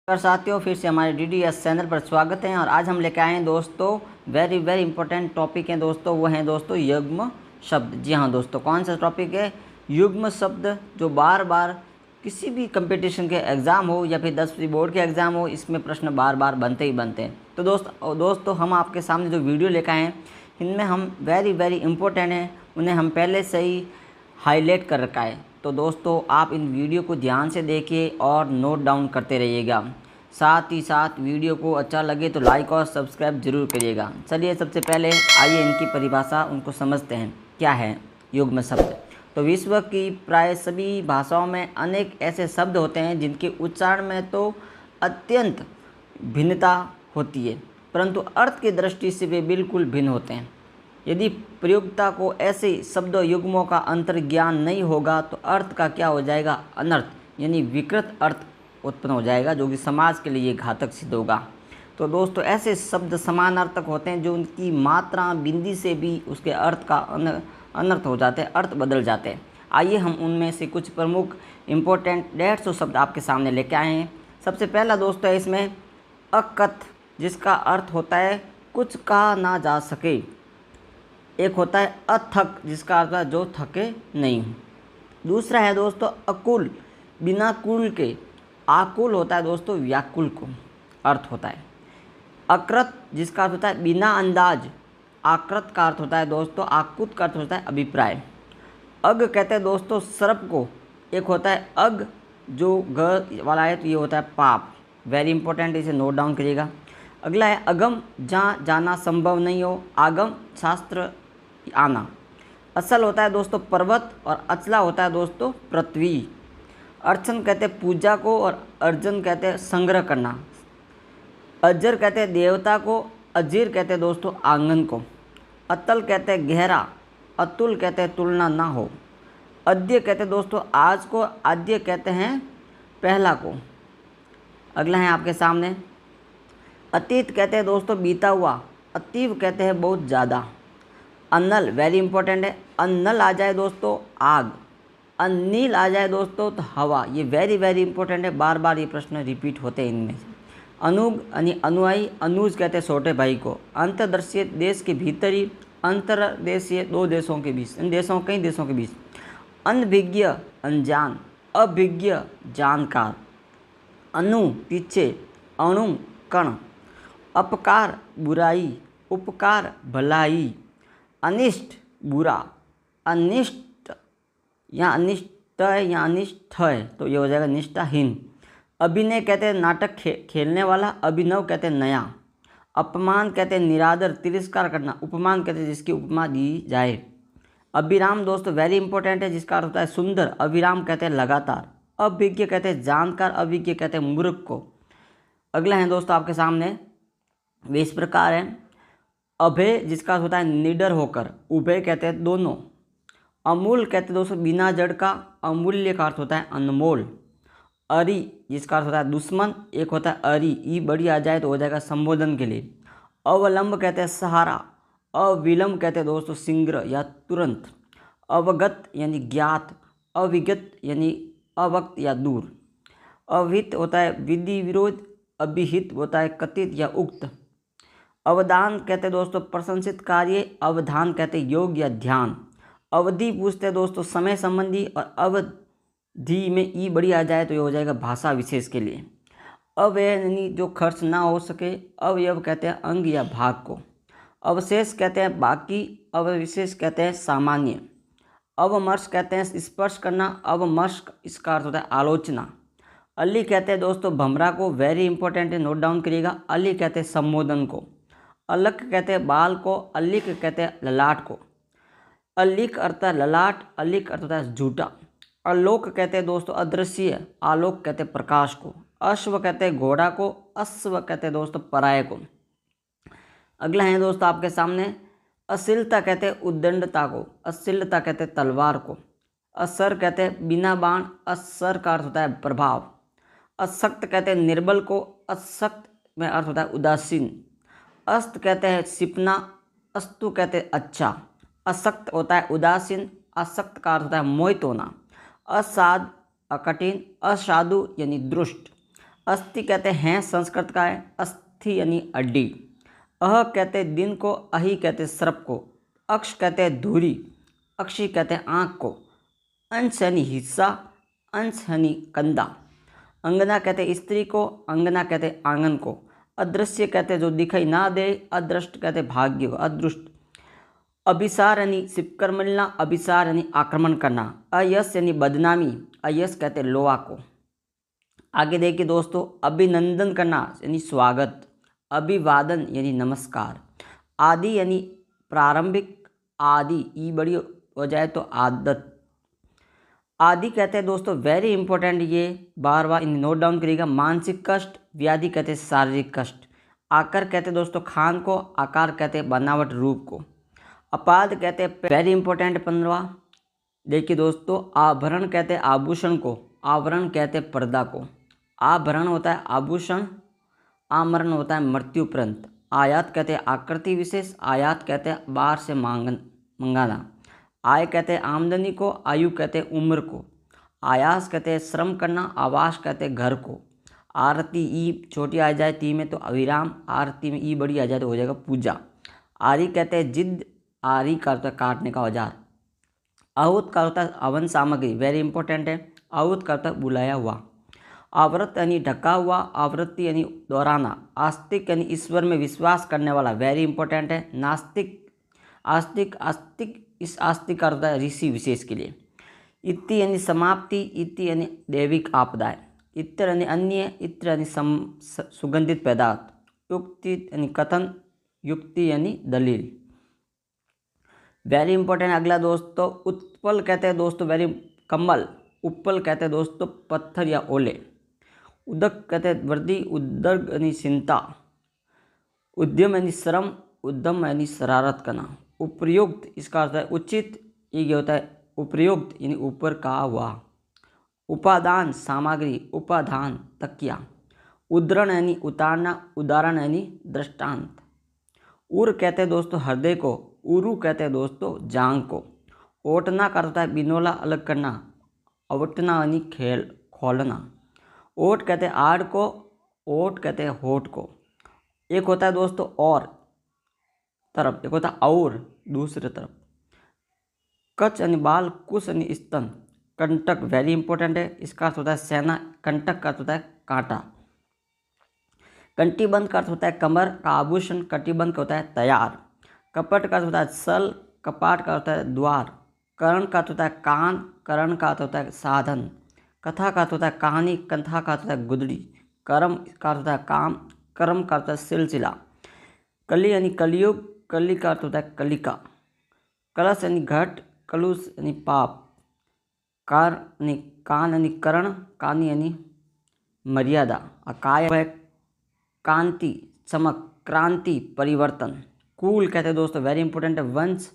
नमस्कार साथियों, फिर से हमारे DDS चैनल पर स्वागत है। और आज हम लेके आए हैं दोस्तों वेरी इंपॉर्टेंट टॉपिक है दोस्तों, वो है दोस्तों युग्म शब्द। जी हाँ दोस्तों, कौन सा टॉपिक है? युग्म शब्द, जो बार बार किसी भी कंपटीशन के एग्ज़ाम हो या फिर 10वीं बोर्ड के एग्ज़ाम हो, इसमें प्रश्न बार बार बनते ही बनते हैं। तो दोस्तों हम आपके सामने जो वीडियो लेकर आए हैं, इनमें हम वेरी इंपॉर्टेंट हैं, उन्हें हम पहले से ही हाईलाइट कर रखा है। तो दोस्तों आप इन वीडियो को ध्यान से देखिए और नोट डाउन करते रहिएगा। साथ ही साथ वीडियो को अच्छा लगे तो लाइक और सब्सक्राइब जरूर करिएगा। चलिए सबसे पहले आइए इनकी परिभाषा उनको समझते हैं। क्या है युग्म शब्द? तो विश्व की प्राय सभी भाषाओं में अनेक ऐसे शब्द होते हैं जिनके उच्चारण में तो अत्यंत भिन्नता होती है, परंतु अर्थ की दृष्टि से वे बिल्कुल भिन्न होते हैं। यदि प्रयोक्ता को ऐसे शब्द युग्मों का अंतर्ज्ञान नहीं होगा तो अर्थ का क्या हो जाएगा? अनर्थ, यानी विकृत अर्थ उत्पन्न हो जाएगा, जो कि समाज के लिए घातक सिद्ध होगा। तो दोस्तों ऐसे शब्द समानार्थक होते हैं जो उनकी मात्रा बिंदी से भी उसके अर्थ का अनर्थ हो जाते हैं, अर्थ बदल जाते हैं। आइए हम उनमें से कुछ प्रमुख इम्पोर्टेंट 150 शब्द आपके सामने लेके आए हैं। सबसे पहला दोस्तों है इसमें अकथ, जिसका अर्थ होता है कुछ कहा ना जा सके। एक होता है अथक, जिसका अर्थ है जो थके नहीं। दूसरा है दोस्तों अकुल, बिना कुल के। आकुल होता है दोस्तों व्याकुल को अर्थ होता है। अकृत, जिसका अर्थ होता है बिना अंदाज। आकृत का अर्थ होता है दोस्तों, आकुत का अर्थ होता है अभिप्राय। अग कहते हैं दोस्तों सर्प को। एक होता है अग, जो ग वाला है, तो ये होता है पाप। वेरी इंपॉर्टेंट, इसे नोट डाउन करिएगा। अगला है अगम, जहाँ जाना संभव नहीं हो। आगम शास्त्र आना। असल होता है दोस्तों पर्वत, और अचला होता है दोस्तों पृथ्वी। अर्चन कहते हैं पूजा को, और अर्जन कहते हैं संग्रह करना। अजर कहते हैं देवता को। अजीर कहते हैं दोस्तों आंगन को। अतल कहते हैं गहरा। अतुल कहते हैं तुलना ना हो। अद्य कहते हैं दोस्तों आज को। आद्य कहते हैं पहला को। अगला है आपके सामने अतीत कहते हैं दोस्तों बीता हुआ। अतीव कहते हैं बहुत ज़्यादा। अनल वेरी इंपॉर्टेंट है। अनल आ जाए दोस्तों आग। अनिल आ जाए दोस्तों तो हवा। ये वेरी इंपॉर्टेंट है, बार बार ये प्रश्न रिपीट होते हैं इनमें से। अनुग यानी अनुयायी। अनुज कहते हैं छोटे भाई को। अंतर्देशीय देश के भीतरी। अंतर्देशीय दो देशों के बीच, इन देशों कई देशों के बीच। अनभिज्ञ अनजान। अभिज्ञ जानकार। अनु पीछे। अणु कण। अपकार बुराई। उपकार भलाई। अनिष्ट बुरा। अनिष्ट या अनिष्ट है या अनिष्ट है, तो ये हो जाएगा निष्ठाहीन। अभिनय कहते हैं नाटक खेलने वाला। अभिनव कहते हैं नया। अपमान कहते हैं निरादर तिरस्कार करना। उपमान कहते हैं जिसकी उपमा दी जाए। अभिराम दोस्तों वेरी इंपॉर्टेंट है, जिसका अर्थ होता है सुंदर। अभिराम कहते हैं लगातार। अभिज्ञ कहते हैं जानकार। अभिज्ञ कहते हैं मूर्ख को। अगला है दोस्तों आपके सामने, वे इस प्रकार है। अभय, जिसका अर्थ होता है निडर होकर। उभय कहते हैं दोनों। अमूल कहते हैं दोस्तों बिना जड़ का। अमूल्य का अर्थ होता है अनमोल। अरि, जिसका अर्थ होता है दुश्मन। एक होता है अरि, ई बड़ी आ जाए तो हो जाएगा संबोधन के लिए। अवलंब कहते हैं सहारा। अविलंब कहते हैं दोस्तों शीघ्र या तुरंत। अवगत यानी ज्ञात। अविगत यानी अवक्त या दूर। अविहित होता है विधि विरोध। अभिहित होता है कथित या उक्त। अवदान कहते हैं दोस्तों प्रशंसित कार्य। अवधान कहते हैं योग या ध्यान। अवधि पूछते हैं दोस्तों समय संबंधी, और अवधि में ई बड़ी आ जाए तो ये हो जाएगा भाषा विशेष के लिए। अव्यय यानी जो खर्च ना हो सके। अवयव कहते हैं अंग या भाग को। अवशेष कहते हैं बाकी। अवविशेष कहते हैं सामान्य। अवमर्श कहते हैं स्पर्श करना। अवमर्श इसका अर्थ होता है आलोचना। अली कहते हैं दोस्तों भमरा को। वेरी इंपॉर्टेंट है, नोट डाउन करिएगा। अली कहते हैं संबोधन को। अलक कहते हैं बाल को। अलिक कहते हैं ललाट को। अलिक अर्थ है ललाट। अलिक अर्थ होता है झूठा। आलोक कहते हैं दोस्तों अदृश्य। आलोक कहते हैं प्रकाश को। अश्व कहते हैं घोड़ा को। अश्व कहते हैं दोस्तों पराय को। अगला है दोस्तों आपके सामने अश्लीलता कहते हैं उद्दंडता को। अश्लीलता कहते हैं तलवार को। असर कहते हैं बिना बाण। असर का अर्थ होता है प्रभाव। असक्त कहते हैं निर्बल को। असक्त में अर्थ होता है उदासीन। अस्त कहते हैं सिपना। अस्तु कहते हैं अच्छा। असक्त होता है उदासीन। असक्त का अर्थ होता है मोहित होना। असाध कठिन। असाधु यानी दुष्ट। अस्थि कहते हैं संस्कृत का है, अस्थि यानी अड्डी। अह कहते दिन को, अहि कहते सर्प को। अक्ष कहते धूरी, अक्षी कहते आँख को। अंश यानी हिस्सा, अंश यानी कंधा। अंगना कहते स्त्री को, अंगना कहते आंगन को। अदृश्य कहते जो दिखाई ना दे, अदृष्ट कहते भाग्य को, अदृष्ट। अभिसार यानी सिपकर मिलना, अभिसार यानी आक्रमण करना। अयस यानी बदनामी, अयस कहते लोहा को। आगे देखिए दोस्तों, अभिनंदन करना यानी स्वागत, अभिवादन यानी नमस्कार। आदि यानी प्रारंभिक, आदि ई बड़ी हो जाए तो आदत। आदि कहते हैं दोस्तों वेरी इंपॉर्टेंट, ये बार बार इन नोट डाउन करिएगा। मानसिक कष्ट, व्याधि कहते हैं शारीरिक कष्ट। आकर कहते हैं दोस्तों खान को, आकार कहते हैं बनावट रूप को। अपाद कहते हैं वेरी इंपॉर्टेंट 15वां। देखिए दोस्तों, आभरण कहते हैं आभूषण को, आवरण कहते हैं पर्दा को। आभरण होता है आभूषण, आमरण होता है मृत्युपरंत। आयात कहते हैं आकृति विशेष, आयात कहते हैं बाहर से मंगाना। आय कहते हैं आमदनी को, आयु कहते हैं उम्र को। आयास कहते हैं श्रम करना, आवास कहते हैं घर को। आरती ई छोटी आ जाए ती में तो अविराम, आरती में ई बड़ी आ जाए तो हो जाएगा पूजा। आरी कहते हैं जिद, आरी का होता है काटने का औजार। आहूत का होता है हवन सामग्री, वेरी इंपॉर्टेंट है। आहूत का होता है बुलाया हुआ। आवृत यानी ढका हुआ, आवृत्ति यानी दोहराना। आस्तिक यानी ईश्वर में विश्वास करने वाला, वेरी इंपॉर्टेंट है। नास्तिक, आस्तिक, आस्तिक, इस आस्तिक का होता है ऋषि विशेष के लिए। इति यानी समाप्ति, इति यानी दैविक आपदाएं। इत्र यानी अन्य, इत्र यानी सुगंधित पदार्थ। युक्ति यानी कथन, युक्ति यानी दलील। वेरी इंपॉर्टेंट अगला दोस्तों, उत्पल कहते हैं दोस्तों वेरी कम्बल। उपल कहते हैं दोस्तों पत्थर या ओले। उदक कहते हैं वृद्धि, उदर्ग यानी चिंता। उद्यम यानी श्रम, उद्यम यानी शरारत करना। उपयुक्त इसका अर्थ है उचित, ये होता है उपयुक्त यानी ऊपर का हुआ। उपादान सामग्री, उपादान तकिया। उद्धरण यानी उतारना, उदाहरण यानी दृष्टांत। उर कहते हैं दोस्तों हृदय को, उरु कहते हैं दोस्तों जांग को। ओटना का होता है बिनोला अलग करना, अवटना यानी खेल खोलना। ओट कहते हैं आड़ को, ओट कहते हैं होठ को। एक होता है दोस्तों और तरफ, एक होता है और दूसरे तरफ। कच यानी बाल, कुश यानी स्तन। कंटक वेरी इंपॉर्टेंट है, इसका अर्थ होता है सेना, कंटक का अर्थ होता है कांटा। कंटिबंध का अर्थ होता है कमर का आभूषण, कटिबंध का होता है तैयार। कपट का अर्थ होता है सल, कपाट का होता है द्वार। कर्ण का अर्थ होता है कान, करण का अर्थ होता है साधन। कथा का अर्थ होता है कहानी, कथा का अर्थ होता है गुदड़ी। कर्म का अर्थ होता है काम, कर्म का अर्थ होता है सिलसिला। कली यानी कलयुग, कली का अर्थ होता है कलिका। कलश यानी घट, कलुष यानी पाप। कार यानी कान यानी करण, कानी यानी मर्यादा। अकाय है कांति, चमक, क्रांति, परिवर्तन। कूल कहते हैं दोस्तों वेरी इंपॉर्टेंट है वंश,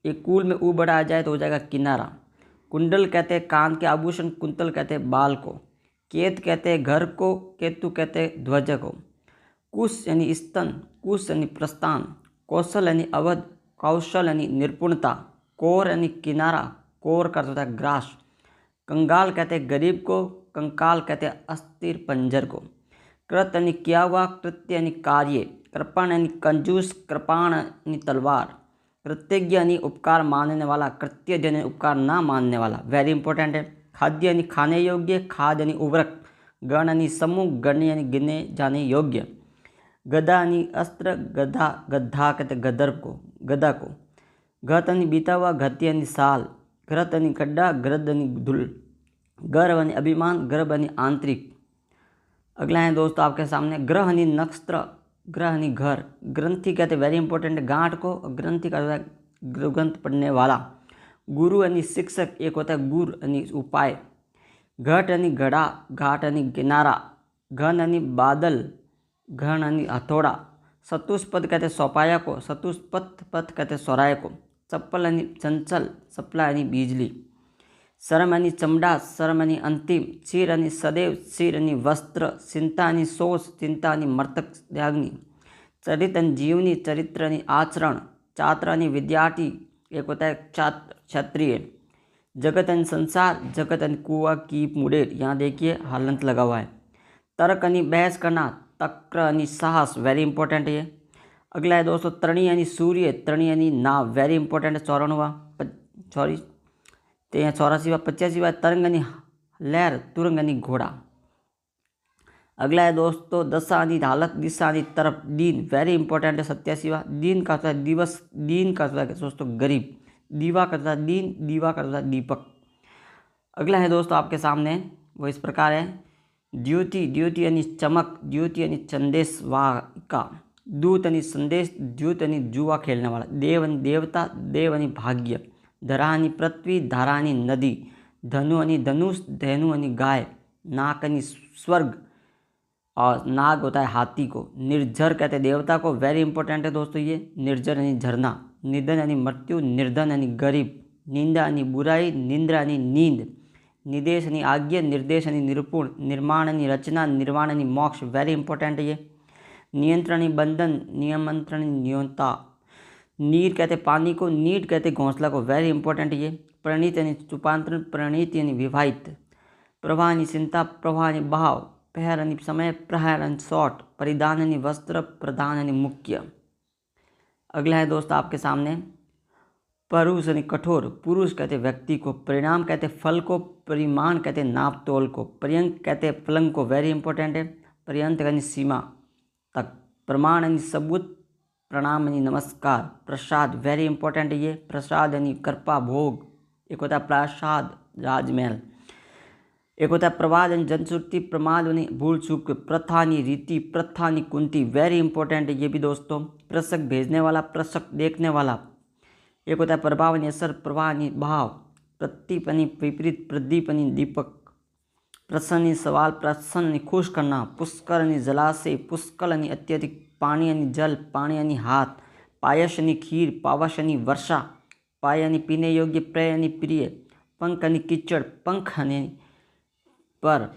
एक कूल में ऊ बड़ा आ जाए तो हो जाएगा किनारा। कुंडल कहते हैं कान के आभूषण, कुंतल कहते हैं बाल को। केत कहते हैं घर को, केतु कहते हैं ध्वज को। कुश यानी स्तन, कुश यानी प्रस्थान। कौशल यानी अवध, कौशल यानी निपुणता। कोर यानी किनारा, कोर का अर्थ होता है ग्रास। कंगाल कहते हैं गरीब को, कंकाल कहते हैं अस्थिर पंजर को। कृत यानी किया हुआ, कृत्य यानी कार्य। कृपण यानी कंजूस, कृपाण यानी तलवार। कृतज्ञ यानी उपकार मानने वाला, कृत्य यानी उपकार ना मानने वाला, वेरी इंपॉर्टेंट है। खाद्य यानी खाने योग्य, खाद यानी उर्वरक। गण यानी समूह, गण यानी गिने जाने योग्य। गदा यानी अस्त्र, गधा, गद्धा कहते गदर्भ को, गदा को। घत यानी बीता हुआ, घती यानी साल। घृत यानी गड्ढा, घृत यानी धूल। गर्भ यानी अभिमान, गर्भ यानी आंतरिक। अगला है दोस्तों आपके सामने ग्रह यानी नक्षत्र, ग्रह यानी घर। ग्रंथि कहते हैं वेरी इंपॉर्टेंट गांठ को, ग्रंथि का होता है ग्रंथ पढ़ने वाला। गुरु यानी शिक्षक, एक होता है गुर यानी उपाय। घट यानी घड़ा, घाट यानी किनारा। घन यानी बादल, घन यानी हथौड़ा। सतुष्पद कहते हैं सौपाया को, सतुष्पथ पथ कहते हैं सौराय को। चप्पल यानी चंचल, सपला यानी बिजली। शर्म यानी चमड़ा, शर्म यानी अंतिम। चिर यानी सदैव, चिर यानी वस्त्र। चिंता यानी सोच, चिंता यानी मृतक त्याग्नि। चरित यानी जीवनी, चरित्र यानी आचरण। छात्र यानी विद्यार्थी, एक होता है छात्र क्षत्रिय। जगत यानी संसार, जगत यानी कुआ कीप मुडेर, यहाँ देखिए हलंत लगा हुआ है। तर्क यानी बहस करना, तक्र यानी साहस, वेरी इंपॉर्टेंट है। अगला है दोस्तों तृणी यानी सूर्य, तृणी यानी नाव, वेरी इंपॉर्टेंट है। 84वां 85वां तरंग यानी लहर, तुरंग यानी घोड़ा। अगला है दोस्तों दशा यानी हालत, दिशा यानी तरफ, दीन, वेरी इंपॉर्टेंट है। 87वां दीन का होता है दिवस, दीन का होता है दोस्तों गरीब, दीवा का होता है दीन, दीवा का होता है दीपक। अगला है दोस्तों आपके सामने वो इस प्रकार है, द्योति, द्योति यानी चमक, द्योति यानी संदेश वाहका, दूत यानी संदेश, द्यूत यानी जुआ खेलने वाला, देव यानी देवता, देव यानी भाग्य, धरा यानी पृथ्वी, धारा यानी नदी, धनु यानी धनुष, धेनु यानी गाय, नाक यानी स्वर्ग और नाग होता है हाथी को, निर्झर कहते हैं देवता को, वेरी इंपॉर्टेंट है दोस्तों ये, निर्झर यानी झरना, निधन यानी मृत्यु, निर्धन यानी गरीब, निंदा यानी बुराई, निंद्रा यानी नींद, निदेश यानी आज्ञा, निर्देश यानी निरूपण, निर्माण यानी रचना, निर्वाण यानी मोक्ष, वेरी इंपॉर्टेंट है ये। नियंत्रण यानी बंधन, नियमंत्रण यानी न्यूनता, नीर कहते पानी को, नीट कहते घोंसला को, वेरी इंपॉर्टेंट है ये। प्रणीत यानी चुपांतरण, प्रणीत यानी विवाहित, प्रवाह यानी चिंता, प्रवाह यानी बहाव, पहर यानी समय, प्रहर यानी शॉट, परिधान यानी वस्त्र, प्रधान यानी मुख्य। अगला है दोस्त आपके सामने परुष यानी कठोर, पुरुष कहते व्यक्ति को, परिणाम कहते फल को, परिमाण कहते नाप तोल को, पर्यंक कहते पलंग को, वेरी इंपॉर्टेंट है। पर्यंत यानी सीमा तक, प्रमाण यानी सबूत, प्रणाम यानी नमस्कार, प्रसाद, वेरी इंपॉर्टेंट है ये, प्रसाद यानी कृपा भोग, एक होता है प्रासाद राजमहल, एक होता है प्रवाद यानी जनश्रुति, प्रमाद यानी भूल चूक, प्रथा यानी रीति, प्रथा यानी कुंती, वेरी इंपॉर्टेंट है ये भी दोस्तों। प्रसक भेजने वाला, प्रसक देखने वाला, एक होता है प्रभाव यानी असर, प्रवाह यानी भाव, प्रतीप यानी विपरीत, प्रदीप यानी दीपक, प्रसन्न यानी सवाल, प्रसन्न यानी खुश करना, पुष्कर यानी जलाशय, पुष्कल यानी अत्यधिक, पानी यानी जल, पानी यानी हाथ, पायस यानी खीर, पावस यानी वर्षा, पाय यानी पीने योग्य, प्रेय यानी प्रिय, पंख यानी कीचड़, पंख यानी पर,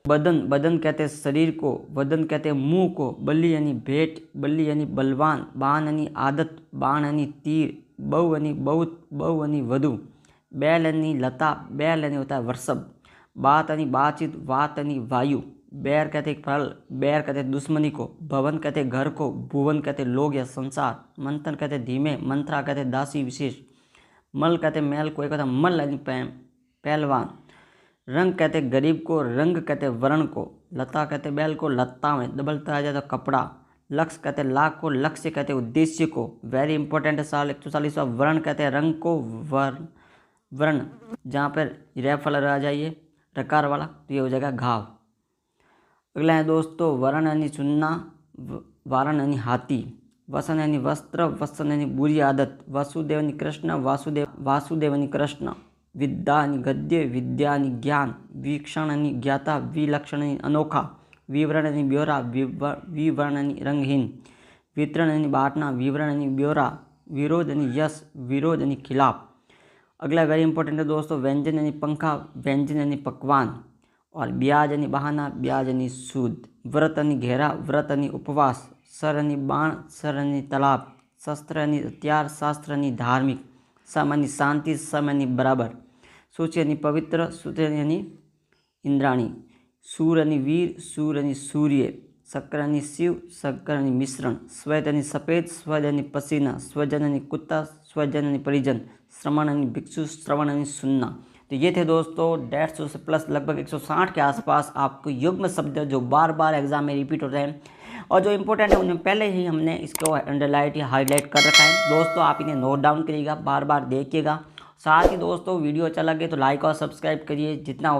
बदन, बदन कहते हैं शरीर को, वदन कहते हैं मुंह को, बलि यानी भेंट, बलि यानी बलवान, बाण यानी आदत, बाण यानी तीर, बहु यानी बहुत, बहु यानी वधु, बैल यानी लता, बैल यानी होता है वर्षभ, बात यानी बातचीत, वात यानी वायु, बैर कहते फल, बैर कहते दुश्मनी को, भवन कहते घर को, भुवन कहते लोग या संसार, मंथन कहते धीमे, मंत्रा कहते दासी विशेष, मल कहते मैल को, एक होता मल यानी पहलवान, रंग कहते गरीब को, रंग कहते वर्ण को, लता कहते बैल को, लत्ता में दबलता आ जाए तो कपड़ा, लक्ष्य कहते लाख को, लक्ष्य कहते उद्देश्य को, वेरी इंपॉर्टेंट है। 144वां वर्ण कहते हैं रंग को, वर्ण जहाँ पर रेफल आ जाइए रकार वाला तो ये हो जाएगा घाव। अगला है दोस्तों वर्ण यानी चुनना, वारण यानी हाथी, वसन यानी वस्त्र, वसन यानी बुरी आदत, वसुदेव यानी कृष्ण, वासुदेव यानी कृष्ण, विद्या यानी गद्य, विद्या यानी ज्ञान, वीक्षण यानी ज्ञाता, विलक्षण यानी अनोखा, विवरण यानी ब्यौरा, विवरण यानी रंगहीन, वितरण यानी बांटना, विवरण यानी ब्यौरा, विरोध यानी यश, विरोध यानी खिलाफ। अगला वेरी इंपॉर्टेंट है दोस्तों व्यंजन यानी पंखा, व्यंजन यानी पकवान, और ब्याज यानी बहाना, ब्याज यानी सूद, व्रत यानी घेरा, व्रत यानी उपवास, सर यानी बाण, सर यानी तालाब, शस्त्र यानी हथियार, शास्त्र यानी धार्मिक, सम यानी शांति, सम यानी बराबर, सूच यानी पवित्र, सूत्र यानी इंद्राणी, सूर यानी वीर, सूर यानी सूर्य, शक्कर यानी शिव, शक्कर यानी मिश्रण, स्वेद यानी सफ़ेद, स्वेद यानी पसीना, स्वजन यानी कुत्ता, स्वजन यानी परिजन, श्रवण यानी भिक्षु, श्रवण यानी सुनना। तो ये थे दोस्तों 150 से प्लस लगभग 160 के आसपास आपको युग्म शब्द जो बार बार एग्जाम में रिपीट होते हैं और जो इंपॉर्टेंट है उनमें पहले ही हमने इसको अंडरलाइट या हाईलाइट कर रखा है। दोस्तों आप इन्हें नोट डाउन करिएगा, बार बार देखिएगा। साथ ही दोस्तों वीडियो अच्छा लगे तो लाइक और सब्सक्राइब करिए जितना हो